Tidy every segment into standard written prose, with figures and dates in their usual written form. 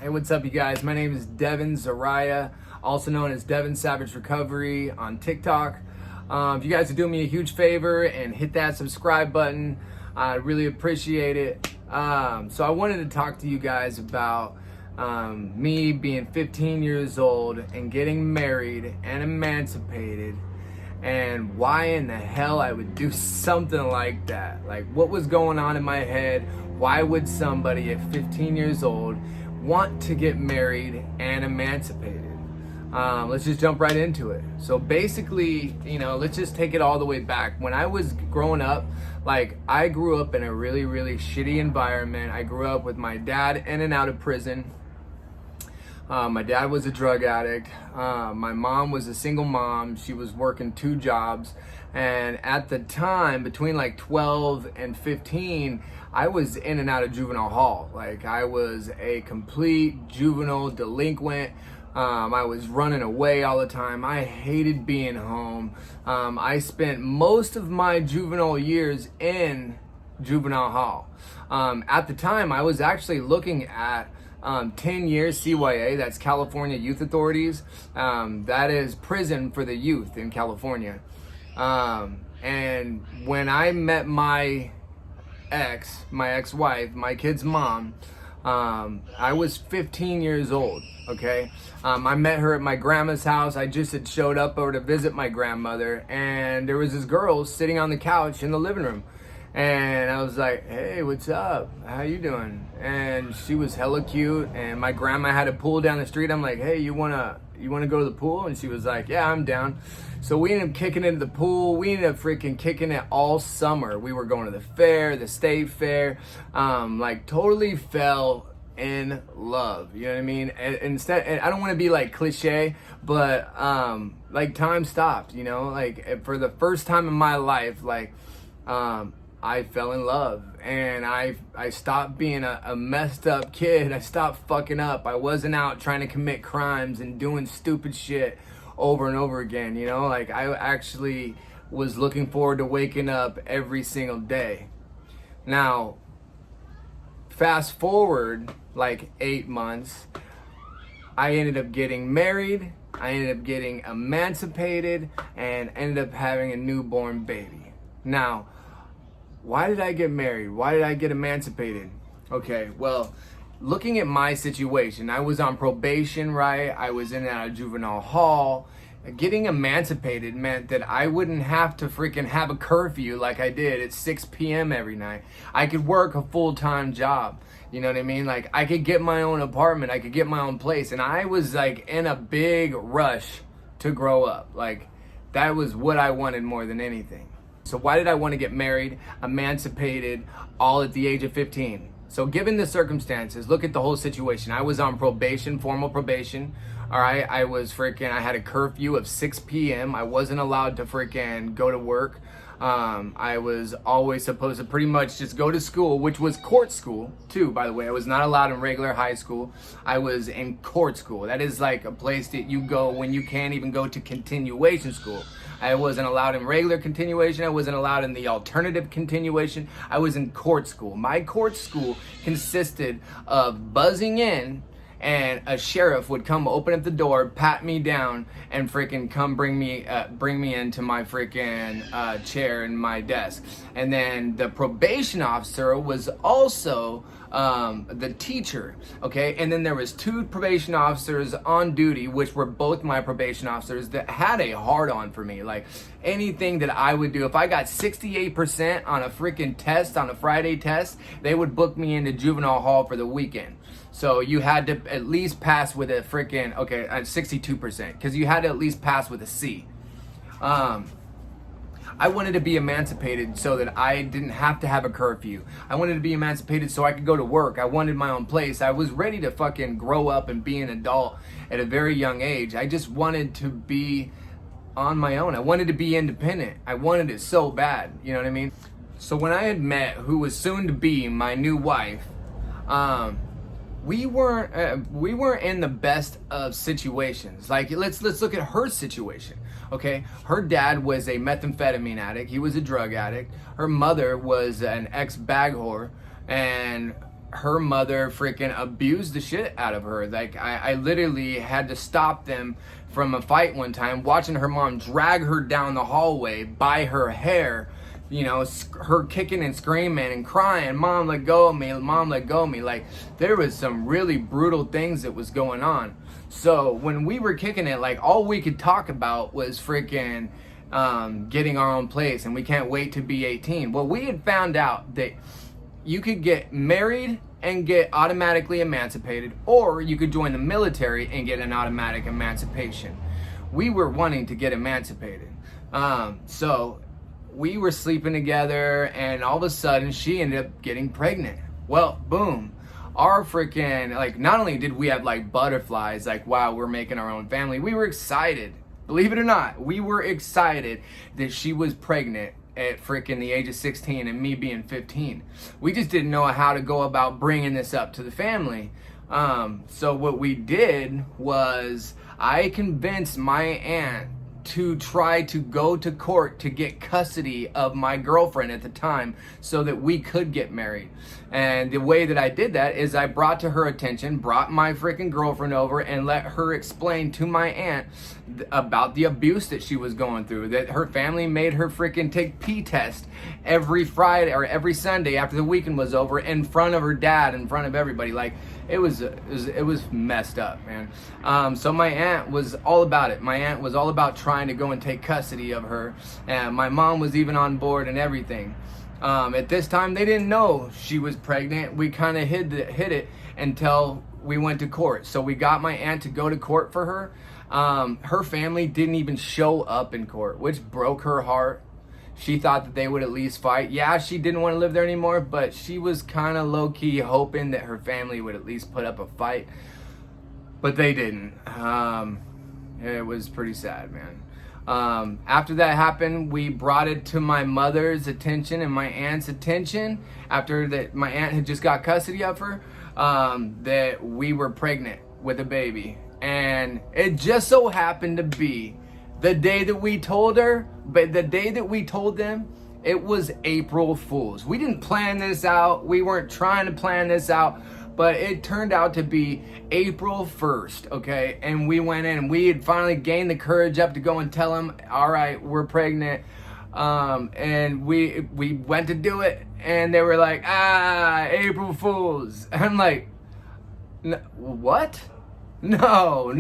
Hey, what's up, you guys? My name is Devin Zariah, also known as Devin SavageRecovery on TikTok. If you guys would do me a huge favor and hit that subscribe button, I'd really appreciate it. So I wanted to talk to you guys about me being 15 years old and getting married and emancipated, and why in the hell I would do something like that. Like, what was going on in my head? Why would somebody at 15 years old want to get married and emancipated? Let's just jump right into it. So basically, let's just take it all the way back. When I was growing up, I grew up in a really, really shitty environment. I grew up with my dad in and out of prison. My dad was a drug addict. My mom was a single mom. She was working 2 jobs. And at the time, between 12 and 15, I was in and out of juvenile hall. I was a complete juvenile delinquent. I was running away all the time. I hated being home. I spent most of my juvenile years in juvenile hall. At the time, I was actually looking at 10 years CYA, that's California Youth Authorities. That is prison for the youth in California. And when I met my ex-wife, my kid's mom, I was 15 years old, okay? I met her at my grandma's house. I just had showed up over to visit my grandmother, and there was this girl sitting on the couch in the living room. And I was like, hey, what's up? How you doing? And she was hella cute, and my grandma had a pool down the street. I'm like, hey, you wanna go to the pool? And she was like, yeah, I'm down. So we ended up kicking into the pool. We ended up freaking kicking it all summer. We were going to the fair, the state fair, totally fell in love. You know what I mean? And I don't want to be cliche, but time stopped, for the first time in my life, I fell in love, and I stopped being a messed up kid. I stopped fucking up. I wasn't out trying to commit crimes and doing stupid shit over and over again, I actually was looking forward to waking up every single day. Now, fast forward 8 months, I ended up getting married, I ended up getting emancipated, and ended up having a newborn baby. Now, why did I get married? Why did I get emancipated? Okay, well, looking at my situation, I was on probation, right? I was in and out of juvenile hall. Getting emancipated meant that I wouldn't have to freaking have a curfew like I did at 6 p.m. every night. I could work a full-time job. You know what I mean? I could get my own apartment. I could get my own place. And I was in a big rush to grow up. That was what I wanted more than anything. So why did I want to get married, emancipated, all at the age of 15? So given the circumstances, look at the whole situation. I was on probation, formal probation. All right, I had a curfew of 6 p.m. I wasn't allowed to freaking go to work. I was always supposed to pretty much just go to school, which was court school too, by the way. I was not allowed in regular high school. I was in court school. That is a place that you go when you can't even go to continuation school. I wasn't allowed in regular continuation. I wasn't allowed in the alternative continuation. I was in court school. My court school consisted of buzzing in, and a sheriff would come open up the door, pat me down, and freaking come bring me into my freaking chair and my desk. And then the probation officer was also the teacher, okay? And then there was 2 probation officers on duty, which were both my probation officers, that had a hard-on for me. Anything that I would do, if I got 68% on a freaking test, on a Friday test, they would book me into juvenile hall for the weekend. So you had to at least pass with a freaking, 62%, because you had to at least pass with a C. I wanted to be emancipated so that I didn't have to have a curfew. I wanted to be emancipated so I could go to work. I wanted my own place. I was ready to fucking grow up and be an adult at a very young age. I just wanted to be on my own. I wanted to be independent. I wanted it so bad, you know what I mean? So when I had met who was soon to be my new wife, we weren't in the best of situations. Let's look at her situation. Okay, her dad was a methamphetamine addict. He was a drug addict. Her mother was an ex-bag whore, and her mother freaking abused the shit out of her. Like, I literally had to stop them from a fight one time, watching her mom drag her down the hallway by her hair, you know, her kicking and screaming and crying, "Mom, let go of me, Mom, let go of me." Like, there was some really brutal things that was going on. So when we were kicking it, like, all we could talk about was freaking getting our own place, and we can't wait to be 18. Well, we had found out that you could get married and get automatically emancipated, or you could join the military and get an automatic emancipation. We were wanting to get emancipated. So we were sleeping together, and all of a sudden she ended up getting pregnant. Well, boom. Our freaking, like, not only did we have like butterflies, like, wow, we're making our own family, we were excited. Believe it or not, we were excited that she was pregnant at freaking the age of 16 and me being 15. We just didn't know how to go about bringing this up to the family. So what we did was I convinced my aunt to try to go to court to get custody of my girlfriend at the time so that we could get married. And the way that I did that is I brought to her attention, brought my freaking girlfriend over and let her explain to my aunt about the abuse that she was going through, that her family made her freaking take pee test every Friday or every Sunday after the weekend was over in front of her dad, in front of everybody. Like, it was messed up, man. So my aunt was all about it. My aunt was all about trying to go and take custody of her, and my mom was even on board and everything. At this time, they didn't know she was pregnant. We kind of hid it until we went to court. So we got my aunt to go to court for her. Her family didn't even show up in court, which broke her heart. She thought that they would at least fight. Yeah, she didn't want to live there anymore, but she was kind of low-key hoping that her family would at least put up a fight. But they didn't. It was pretty sad, man. After that happened, we brought it to my mother's attention and my aunt's attention, after that my aunt had just got custody of her, that we were pregnant with a baby. And it just so happened to be the day that we told her, but the day that we told them, it was April Fool's. We didn't plan this out. We weren't trying to plan this out, but it turned out to be April 1st, okay? And we went in and we had finally gained the courage up to go and tell them, all right, we're pregnant. And we went to do it, and they were like, April Fool's. I'm like, what? No.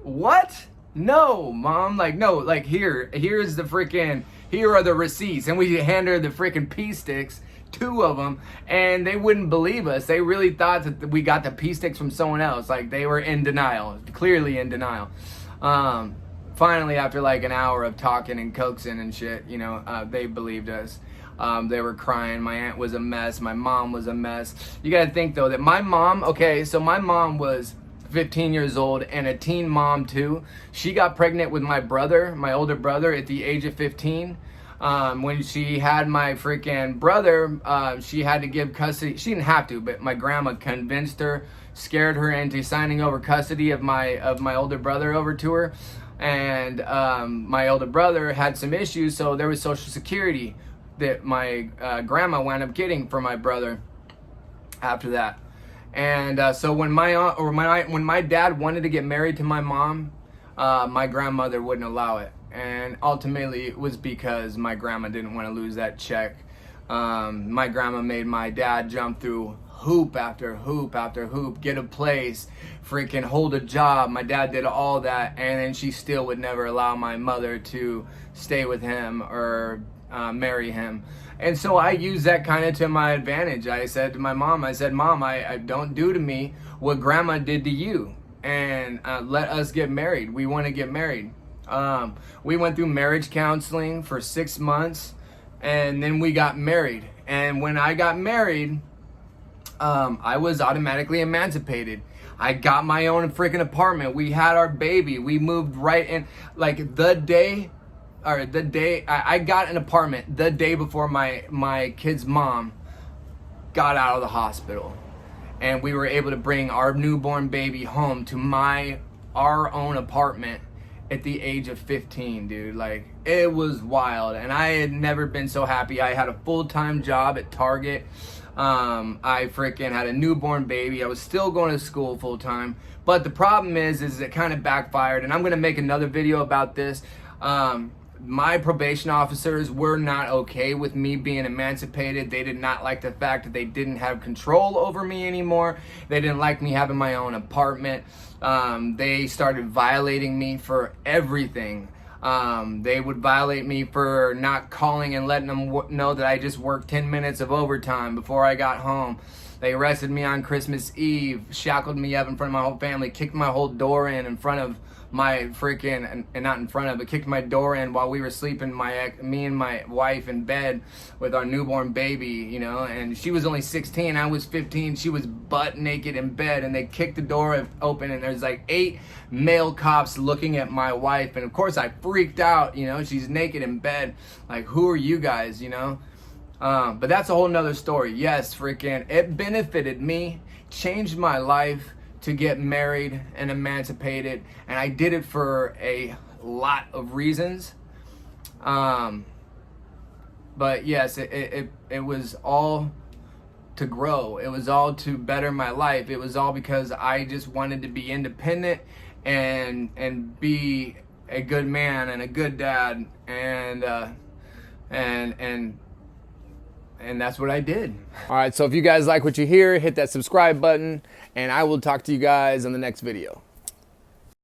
What? No, Mom. Like, no, like, here's the freaking, here are the receipts. And we hand her the freaking pee sticks, 2 of them, and they wouldn't believe us. They really thought that we got the pee sticks from someone else. Like, they were in denial, clearly in denial. Finally, after like an hour of talking and coaxing and shit, you know, they believed us. They were crying. My aunt was a mess. My mom was a mess. You gotta think though that my mom, okay, so my mom was 15 years old and a teen mom too. She got pregnant with my brother, my older brother, at the age of 15. When she had my freaking brother, she had to give custody. She didn't have to, but my grandma convinced her, scared her into signing over custody of my older brother over to her. And my older brother had some issues, so there was Social Security that my grandma wound up getting for my brother after that. And so when when my dad wanted to get married to my mom, my grandmother wouldn't allow it. And ultimately it was because my grandma didn't want to lose that check. My grandma made my dad jump through hoop after hoop after hoop, get a place, freaking hold a job. My dad did all that, and then she still would never allow my mother to stay with him or marry him. And so I used that kind of to my advantage. I said to my mom, Mom, I don't do to me what grandma did to you, and let us get married. We want to get married. We went through marriage counseling for 6 months, and then we got married. And when I got married, I was automatically emancipated. I got my own freaking apartment. We had our baby. We moved right in, like the day I got an apartment the day before my kid's mom got out of the hospital, and we were able to bring our newborn baby home to our own apartment at the age of 15, dude. Like, it was wild, and I had never been so happy. I had a full-time job at Target. I freaking had a newborn baby. I was still going to school full time. But the problem is it kind of backfired, and I'm going to make another video about this. My probation officers were not okay with me being emancipated. They did not like the fact that they didn't have control over me anymore. They didn't like me having my own apartment. They started violating me for everything. They would violate me for not calling and letting them know that I just worked 10 minutes of overtime before I got home. They arrested me on Christmas Eve, shackled me up in front of my whole family, kicked my whole door in front of my freaking, and not in front of, but kicked my door in while we were sleeping, me and my wife in bed with our newborn baby, you know, and she was only 16, I was 15, she was butt naked in bed, and they kicked the door open, and there's like 8 male cops looking at my wife, and of course I freaked out, you know, she's naked in bed, like, who are you guys, you know? But that's a whole nother story. Yes, freaking, it benefited me, changed my life to get married and emancipated, and I did it for a lot of reasons. But yes, it was all to grow. It was all to better my life. It was all because I just wanted to be independent and be a good man and a good dad, and that's what I did. All right, so if you guys like what you hear, hit that subscribe button, and I will talk to you guys in the next video.